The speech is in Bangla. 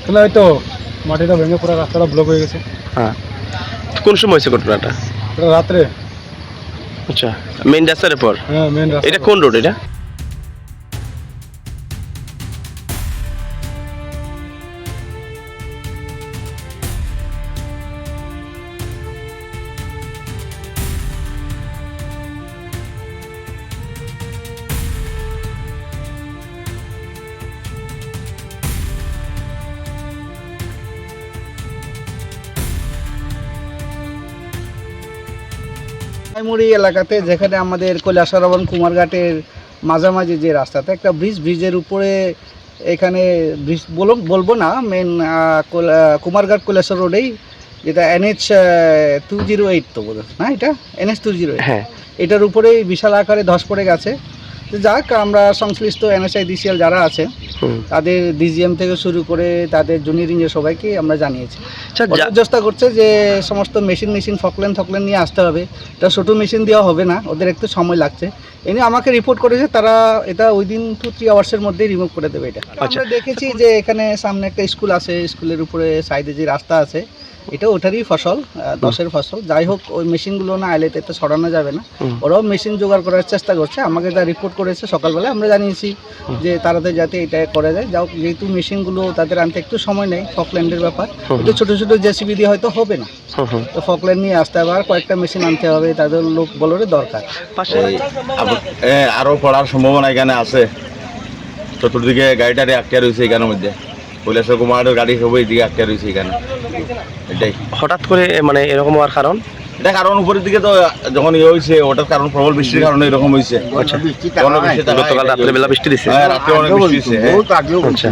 আসলে হয়তো মাটিটা ভেঙে পুরো রাস্তাটা ব্লক হয়ে গেছে। হ্যাঁ, কোন সময় হয়েছে ঘটনাটা? এটা রাত্রে। আচ্ছা, মেইন রাস্তার পর। হ্যাঁ, মেন রাস্তা। এটা কোন রোড এটা? মুড়ি এলাকাতে যেখানে আমাদের কৈলাসহরণ কুমারঘাটের মাঝামাঝি যে রাস্তাতে একটা ব্রিজের উপরে এখানে ব্রিজ বলবো না, মেন কুমারঘাট কৈলাসহর রোডেই, যেটা NH 208 তো বোধ না, এটা NH 208। হ্যাঁ, এটার উপরেই বিশাল আকারে ধস পড়ে গেছে। তো যাক, আমরা সংশ্লিষ্ট NSIDCL যারা আছে তাদের DGM থেকে শুরু করে তাদের জুনিয়র ইঞ্জিনিয়ার সবাইকে আমরা জানিয়েছি। চেষ্টা করছে যে সমস্ত মেশিন ফকলেন নিয়ে আসতে হবে। এটা ছোটো মেশিন দেওয়া হবে না, ওদের একটু সময় লাগছে। এনে আমাকে রিপোর্ট করেছে তারা এটা উইদিন 2-3 আওয়ার্সের মধ্যেই রিমুভ করে দেবে এটা। আমরা দেখেছি যে এখানে সামনে একটা স্কুল আছে, স্কুলের উপরে সাইডে যে রাস্তা আছে এটা ওটারই ফসল, দশের ফসল। যাই হোক, ওই মেশিনগুলো না এলে তো সরানো যাবে না, ওরাও মেশিন জোগাড় করার চেষ্টা করছে। আমাকে যা রিপোর্ট করেছে সকালবেলা আমরা জানিয়েছি যে তাড়াতাড়ি যাতে এটা করা যায়। যাও, যেহেতু মেশিনগুলো তাদের আনতে একটু সময় নেই, ফকল্যান্ডের ব্যাপার, একটু ছোটো ছোটো JCB দিয়ে হয়তো হবে না, তো ফকল্যান্ড নিয়ে আসতে হবে, আর কয়েকটা মেশিন আনতে হবে, তাদের লোক বলরে দরকার। আরও পড়ার সম্ভাবনা এখানে আছে, চতুর্দিকে গাড়িটারে আটকে রয়েছে এখানের মধ্যে, কৈলাসহর কুমারঘাটের গাড়ি সবই দিকে আটকে রয়েছে এখানে। এটাই হঠাৎ করে মানে এরকম হওয়ার কারণ? এটা কারণ উপরের দিকে তো যখন ইয়ে হয়েছে ওটার কারণ প্রবল বৃষ্টির কারণে এরকম হয়েছে। গতকাল রাত্রেবেলা বৃষ্টি দিচ্ছে। হ্যাঁ, রাত্রে অনেক বৃষ্টি হয়েছে। আচ্ছা,